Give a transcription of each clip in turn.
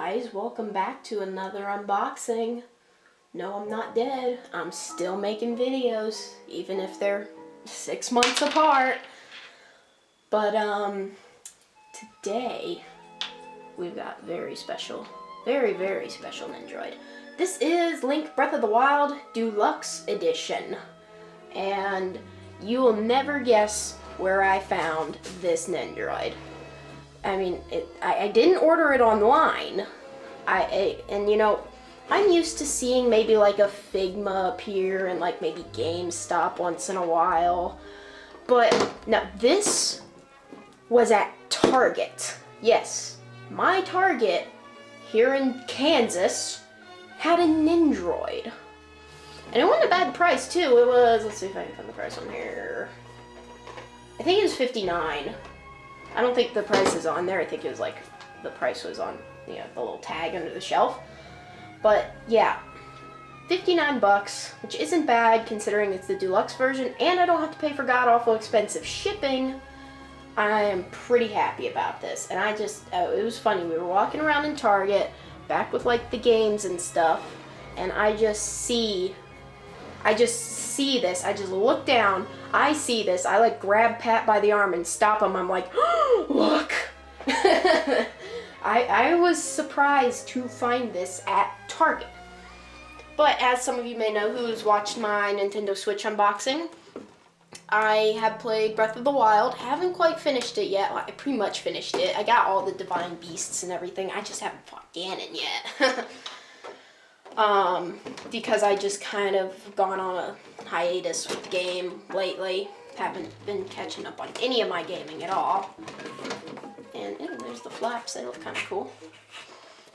guys, welcome back to another unboxing. No, I'm not dead. I'm still making videos, even if they're 6 months apart. But today we've got very special Nendoroid. This is Link Breath of the Wild Deluxe Edition, and you will never guess where I found this Nendoroid. I mean, I didn't order it online. And you know, I'm used to seeing maybe like a Figma appear and like maybe GameStop once in a while. But no, this was at Target. Yes, my Target here in Kansas had a Nendoroid. And it wasn't a bad price too. It was, let's see if I can find the price on here. I think it was $59. I don't think the price is on there. I think it was like, the price was on, you know, the little tag under the shelf. But yeah, 59 bucks, which isn't bad considering it's the deluxe version, and I don't have to pay for god-awful expensive shipping. I am pretty happy about this. And I just, it was funny. We were walking around in Target, back with like the games and stuff, and I just see this. I just look down. I see this. I like grab Pat by the arm and stop him. I'm like, oh, look. I was surprised to find this at Target. But as some of you may know who's watched my Nintendo Switch unboxing, I have played Breath of the Wild. Haven't quite finished it yet. Well, I pretty much finished it. I got all the divine beasts and everything. I just haven't fought Ganon yet. Because I just kind of gone on a hiatus with the game lately. Haven't been catching up on any of my gaming at all. And there's the flaps, they look kind of cool.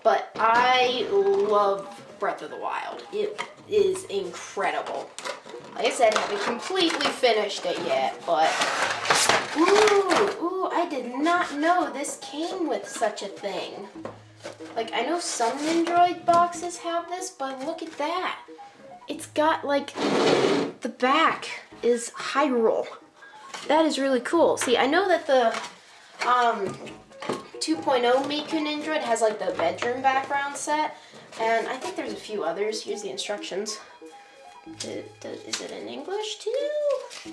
But I love Breath of the Wild. It is incredible. Like I said, I haven't completely finished it yet, but ooh, I did not know this came with such a thing. Like, I know some Nendoroid boxes have this, but look at that. It's got, like, the back is Hyrule. That is really cool. See, I know that the 2.0 Miku Nendoroid has, like, the bedroom background set, and I think there's a few others. Here's the instructions. Is it in English, too?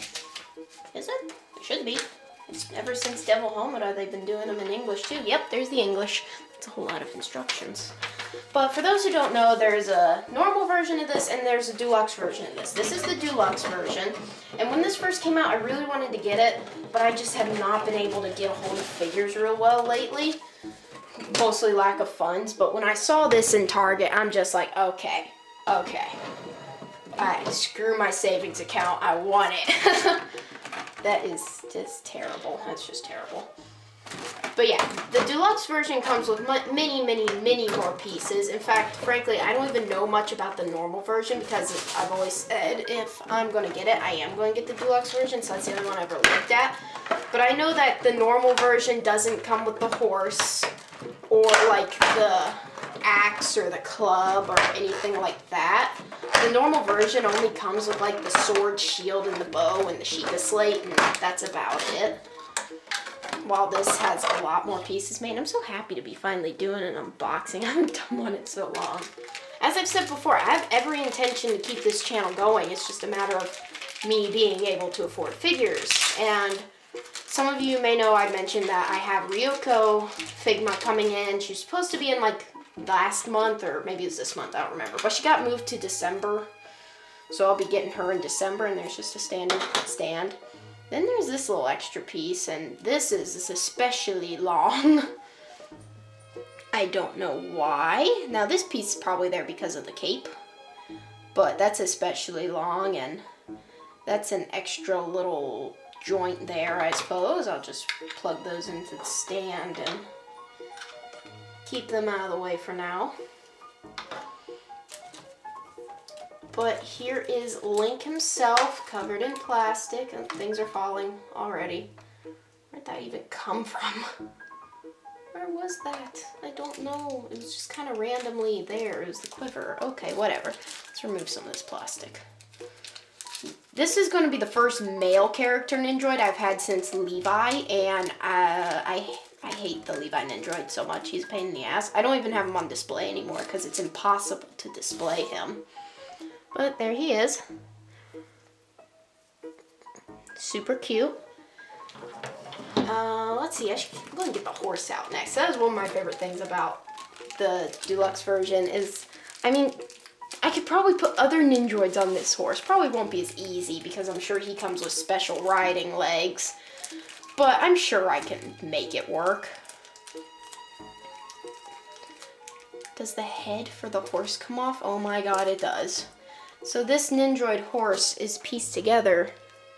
Is it? It should be. Ever since Devil Homeda, they've been doing them in English, too. Yep, there's the English. It's a whole lot of instructions. But for those who don't know, there's a normal version of this and there's a deluxe version of this. This is the deluxe version. And when this first came out, I really wanted to get it, but I just have not been able to get a hold of figures real well lately. Mostly lack of funds. But when I saw this in Target, I'm just like, okay. Alright, screw my savings account. I want it. That is just terrible. That's just terrible. But yeah, the deluxe version comes with many more pieces. In fact, frankly, I don't even know much about the normal version because I've always said if I'm going to get it, I am going to get the deluxe version, so that's the only one I've ever looked at. But I know that the normal version doesn't come with the horse or like the axe or the club or anything like that. The normal version only comes with like the sword, shield, and the bow and the Sheikah Slate, and that's about it. While this has a lot more pieces made. I'm so happy to be finally doing an unboxing. I haven't done one in so long. As I've said before, I have every intention to keep this channel going. It's just a matter of me being able to afford figures. And some of you may know I mentioned that I have Ryoko Figma coming in. She's supposed to be in like last month, or maybe it's this month, I don't remember. But she got moved to December. So I'll be getting her in December, and there's just a standard stand. Then there's this little extra piece, and this is especially long. I don't know why. Now this piece is probably there because of the cape, but that's especially long, and that's an extra little joint there, I suppose. I'll just plug those into the stand and keep them out of the way for now. But here is Link himself, covered in plastic, and things are falling already. Where'd that even come from? Where was that? I don't know. It was just kind of randomly there. It was the quiver. Okay, whatever. Let's remove some of this plastic. This is going to be the first male character Nendoroid I've had since Levi, and I I hate the Levi Nendoroid so much. He's a pain in the ass. I don't even have him on display anymore because it's impossible to display him. But there he is. Super cute. Let's see, I'm going to get the horse out next. That is one of my favorite things about the deluxe version is, I mean, I could probably put other Nendoroids on this horse. Probably won't be as easy because I'm sure he comes with special riding legs. But I'm sure I can make it work. Does the head for the horse come off? Oh my god, it does. So this Nendoroid horse is pieced together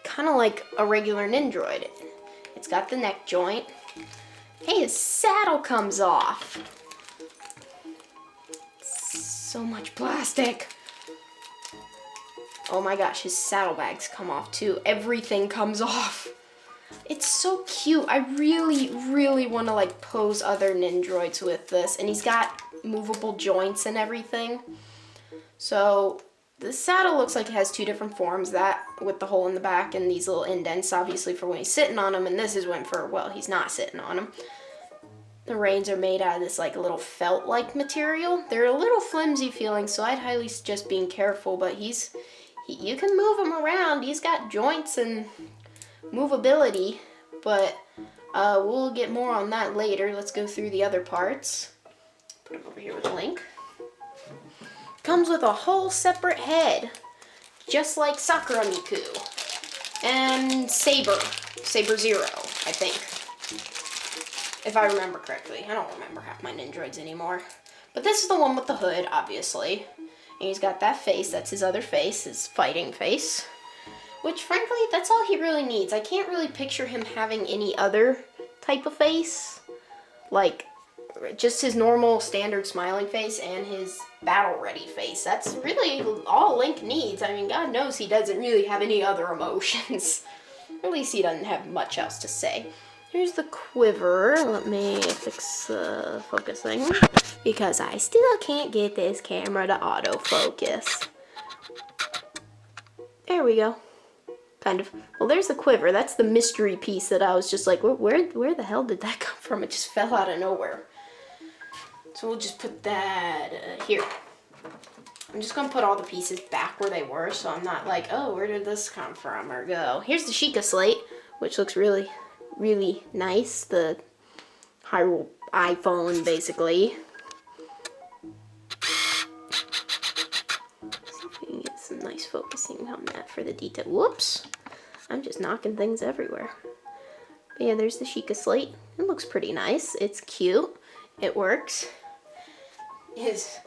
kind of like a regular Nendoroid. It's got the neck joint. Hey, his saddle comes off. So much plastic. Oh my gosh, his saddlebags come off too. Everything comes off. It's so cute. I really, really want to like pose other Nendoroids with this. And he's got movable joints and everything. So the saddle looks like it has two different forms. That with the hole in the back and these little indents, obviously for when he's sitting on them. And this is when for, well, he's not sitting on them. The reins are made out of this like little felt-like material. They're a little flimsy feeling, so I'd highly suggest being careful. But you can move him around. He's got joints and movability, but we'll get more on that later. Let's go through the other parts. Put him over here with Link. Comes with a whole separate head, just like Sakura Miku and Saber Zero, I think, if I remember correctly. I don't remember half my Nendoroids anymore, but this is the one with the hood, obviously, and he's got that face. That's his other face, his fighting face. Which, frankly, that's all he really needs. I can't really picture him having any other type of face. Like, just his normal standard smiling face and his battle-ready face. That's really all Link needs. I mean, God knows he doesn't really have any other emotions. At least he doesn't have much else to say. Here's the quiver. Let me fix the focusing, because I still can't get this camera to autofocus. There we go. Kind of. Well, there's the quiver. That's the mystery piece that I was just like, where the hell did that come from? It just fell out of nowhere. So we'll just put that here. I'm just going to put all the pieces back where they were, so I'm not like, oh, where did this come from or go? Here's the Sheikah slate, which looks really, really nice. The Hyrule iPhone, basically. Some nice focusing on that for the detail. Whoops! I'm just knocking things everywhere. But yeah, there's the Sheikah slate. It looks pretty nice. It's cute. It works. It's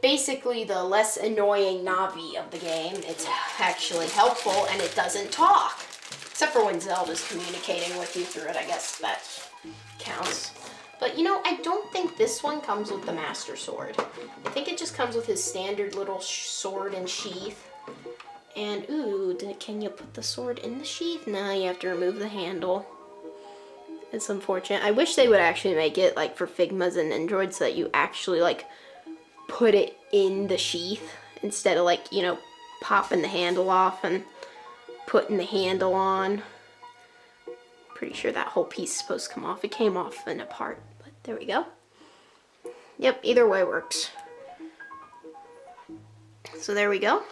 basically the less annoying Navi of the game. It's actually helpful and it doesn't talk. Except for when Zelda's communicating with you through it. I guess that counts. But, you know, I don't think this one comes with the Master Sword. I think it just comes with his standard little sword and sheath. And, ooh, can you put the sword in the sheath? No, you have to remove the handle. It's unfortunate. I wish they would actually make it, like, for Figmas and Nendoroids, so that you actually, like, put it in the sheath instead of, like, you know, popping the handle off and putting the handle on. Pretty sure that whole piece is supposed to come off. It came off in a part, but there we go. Yep, either way works. So there we go.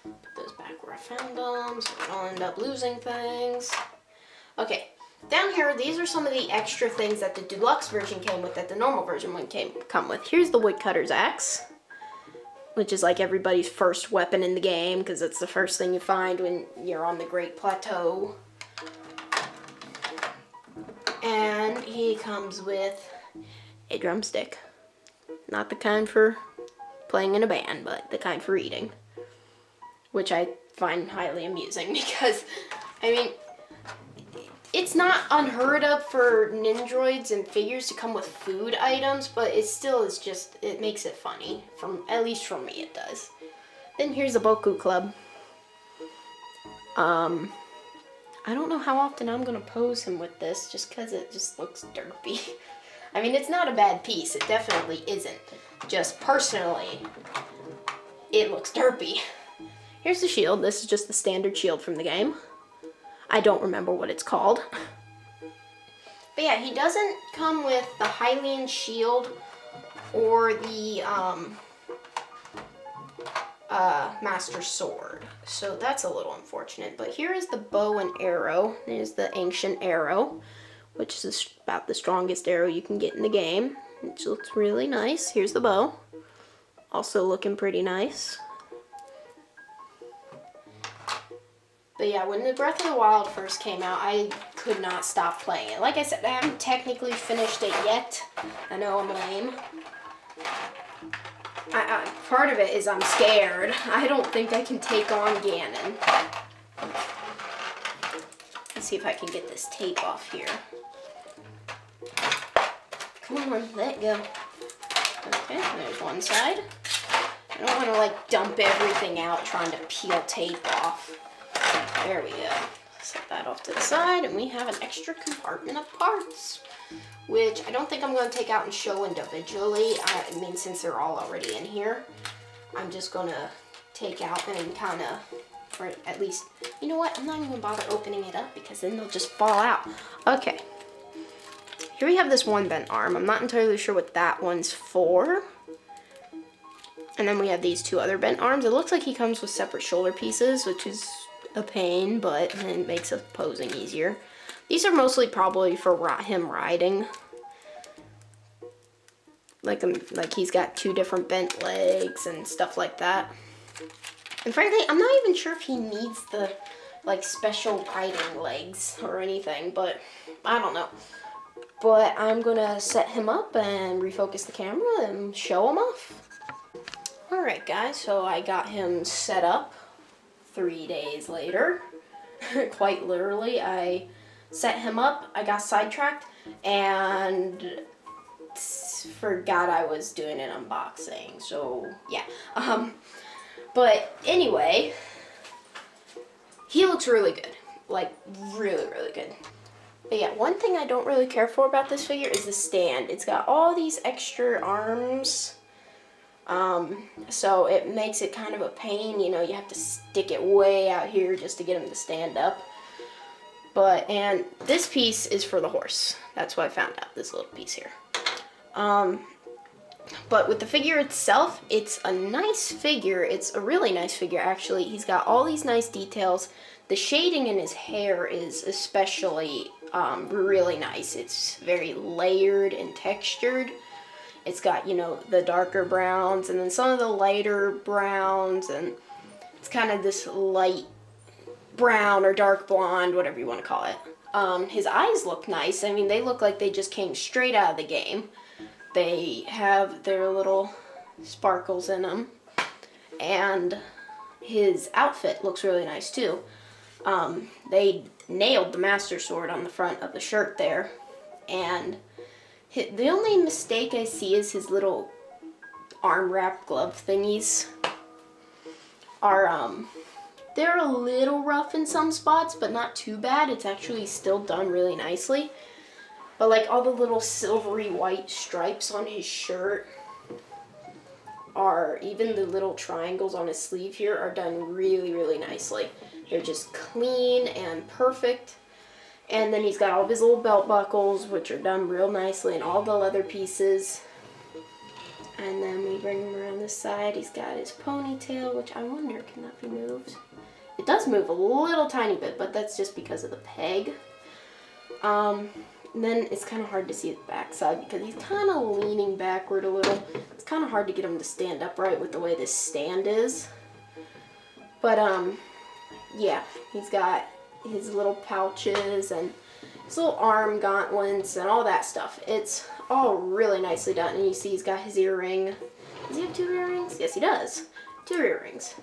Put those back where I found them so I don't end up losing things. Okay, down here, these are some of the extra things that the deluxe version came with that the normal version wouldn't come with. Here's the woodcutter's axe, which is like everybody's first weapon in the game because it's the first thing you find when you're on the Great Plateau. And he comes with a drumstick. Not the kind for playing in a band, but the kind for eating. Which I find highly amusing because, I mean, it's not unheard of for Nendoroids and figures to come with food items, but it still is just, it makes it funny. At least for me it does. Then here's the Boku Club. I don't know how often I'm going to pose him with this, just because it just looks derpy. I mean, it's not a bad piece. It definitely isn't. Just personally, it looks derpy. Here's the shield. This is just the standard shield from the game. I don't remember what it's called. But yeah, he doesn't come with the Hylian shield or the Master Sword. So that's a little unfortunate. But here is the bow and arrow. There's the ancient arrow, which is about the strongest arrow you can get in the game. It looks really nice. Here's the bow. Also looking pretty nice. But yeah, when the Breath of the Wild first came out, I could not stop playing it. Like I said, I haven't technically finished it yet. I know I'm lame. Part of it is I'm scared. I don't think I can take on Ganon. Let's see if I can get this tape off here. Come on, let it go. Okay, there's one side. I don't want to like dump everything out trying to peel tape off. There we go. Set that off to the side, and we have an extra compartment of parts, which I don't think I'm going to take out and show individually. I mean, since they're all already in here, I'm just going to take out and kind of, or at least, you know what? I'm not even going to bother opening it up because then they'll just fall out. Okay. Here we have this one bent arm. I'm not entirely sure what that one's for. And then we have these two other bent arms. It looks like he comes with separate shoulder pieces, which is a pain, but it makes posing easier. These are mostly probably for him riding. Like he's got two different bent legs and stuff like that. And frankly, I'm not even sure if he needs the like special riding legs or anything, but I don't know. But I'm gonna set him up and refocus the camera and show him off. Alright guys, so I got him set up 3 days later. Quite literally, I set him up, I got sidetracked, and forgot I was doing an unboxing, so yeah. But anyway, he looks really good. Like, really, really good. But yeah, one thing I don't really care for about this figure is the stand. It's got all these extra arms. So it makes it kind of a pain, you know, you have to stick it way out here just to get him to stand up. And this piece is for the horse. That's what I found out, this little piece here. But with the figure itself, it's a nice figure. It's a really nice figure, actually. He's got all these nice details. The shading in his hair is especially really nice. It's very layered and textured. It's got, you know, the darker browns and then some of the lighter browns, and it's kind of this light brown or dark blonde, whatever you want to call it. His eyes look nice. I mean, they look like they just came straight out of the game. They have their little sparkles in them. And his outfit looks really nice too. They nailed the Master Sword on the front of the shirt there. And the only mistake I see is his little arm wrap glove thingies are, they're a little rough in some spots, but not too bad. It's actually still done really nicely. But like all the little silvery white stripes on his shirt even the little triangles on his sleeve here are done really, really nicely. They're just clean and perfect. And then he's got all of his little belt buckles, which are done real nicely, and all the leather pieces. And then we bring him around this side. He's got his ponytail, which I wonder, can that be moved? It does move a little tiny bit, but that's just because of the peg. And then it's kind of hard to see the backside because he's kind of leaning backward a little. It's kind of hard to get him to stand upright with the way this stand is. But, yeah, he's got his little pouches and his little arm gauntlets and all that stuff. It's all really nicely done. And you see he's got his earring. Does he have 2 earrings? Yes, he does. 2 earrings.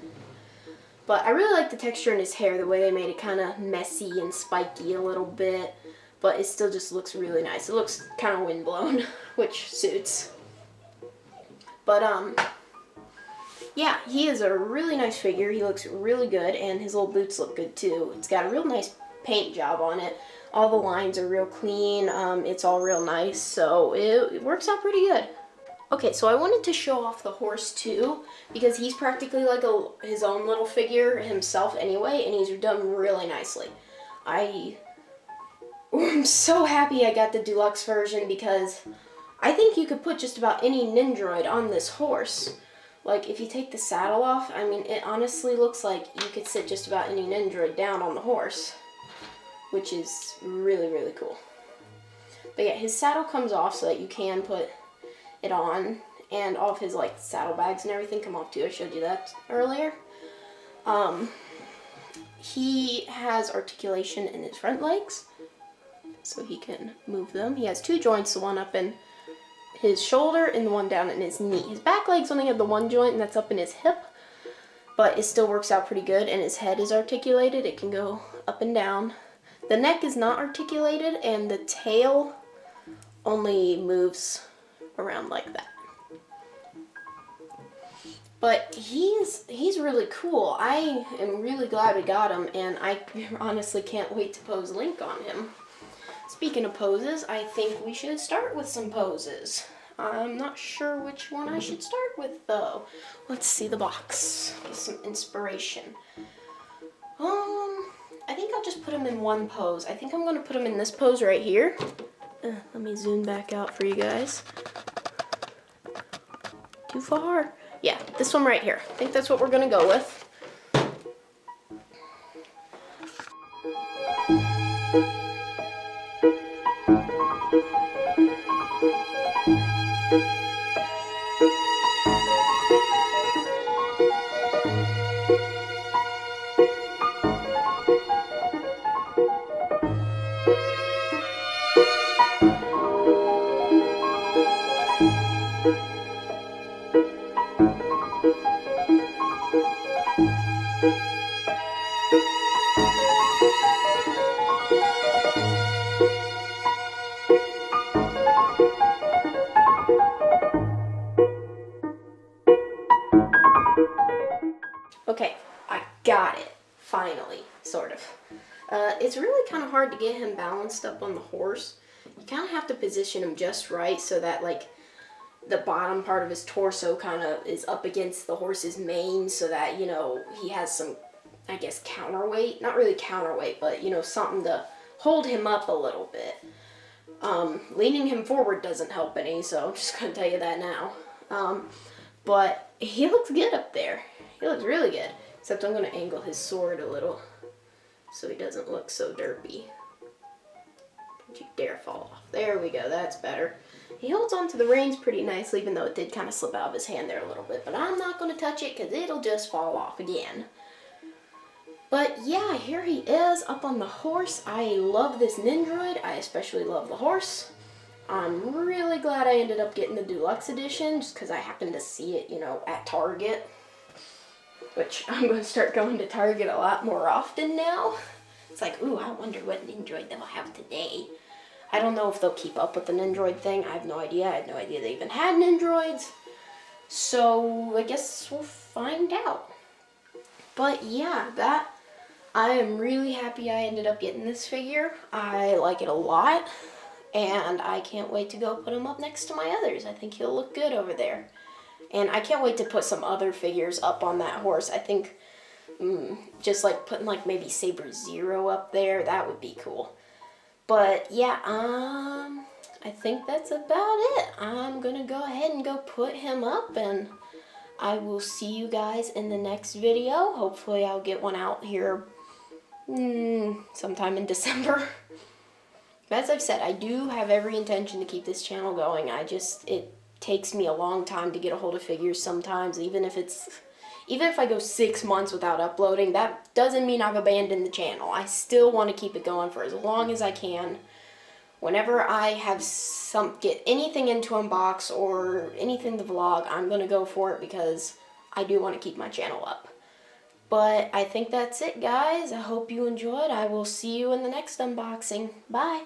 But I really like the texture in his hair, the way they made it kind of messy and spiky a little bit. But it still just looks really nice. It looks kind of windblown, which suits. But, yeah, he is a really nice figure. He looks really good, and his little boots look good, too. It's got a real nice paint job on it. All the lines are real clean. It's all real nice, so it works out pretty good. Okay, so I wanted to show off the horse, too, because he's practically like his own little figure himself anyway, and he's done really nicely. I I'm so happy I got the deluxe version because I think you could put just about any Nendoroid on this horse. Like, if you take the saddle off, I mean, it honestly looks like you could sit just about any Nendoroid down on the horse, which is really, really cool. But yeah, his saddle comes off so that you can put it on, and all of his, like, saddlebags and everything come off too. I showed you that earlier. He has articulation in his front legs, so he can move them. He has 2 joints, the one up in his shoulder and the one down in his knee. His back legs only have the 1 joint, and that's up in his hip, but it still works out pretty good, and his head is articulated. It can go up and down. The neck is not articulated, and the tail only moves around like that. But he's really cool. I am really glad we got him, and I honestly can't wait to pose Link on him. Speaking of poses, I think we should start with some poses. I'm not sure which one I should start with, though. Let's see the box. Get some inspiration. I think I'll just put him in one pose. I think I'm going to put him in this pose right here. Let me zoom back out for you guys. Too far. Yeah, this one right here. I think that's what we're going to go with. Okay, I got it. Finally, sort of. It's really kind of hard to get him balanced up on the horse. You kind of have to position him just right so that, like, the bottom part of his torso kind of is up against the horse's mane so that, you know, he has some, I guess, counterweight. Not really counterweight, but, you know, something to hold him up a little bit. Leaning him forward doesn't help any, so I'm just going to tell you that now. But he looks good up there. He looks really good. Except I'm going to angle his sword a little so he doesn't look so derpy. Don't you dare fall off. There we go. That's better. He holds onto the reins pretty nicely, even though it did kind of slip out of his hand there a little bit. But I'm not going to touch it because it'll just fall off again. But yeah, here he is up on the horse. I love this Nendoroid. I especially love the horse. I'm really glad I ended up getting the deluxe edition just because I happened to see it, you know, at Target. Which I'm going to start going to Target a lot more often now. It's like, ooh, I wonder what Nendoroid they'll have today. I don't know if they'll keep up with the Nendoroid thing. I have no idea. I had no idea they even had Nendoroids. So I guess we'll find out. But yeah, I am really happy I ended up getting this figure. I like it a lot. And I can't wait to go put him up next to my others. I think he'll look good over there. And I can't wait to put some other figures up on that horse. I think just like putting like maybe Saber Zero up there, that would be cool. But yeah, I think that's about it. I'm going to go ahead and go put him up, and I will see you guys in the next video. Hopefully I'll get one out here sometime in December. As I've said, I do have every intention to keep this channel going. It takes me a long time to get a hold of figures sometimes, even if I go 6 months without uploading. That doesn't mean I've abandoned the channel. I still want to keep it going for as long as I can. Whenever I have get anything into unbox or anything to vlog, I'm going to go for it because I do want to keep my channel up. But I think that's it, guys. I hope you enjoyed. I will see you in the next unboxing. Bye.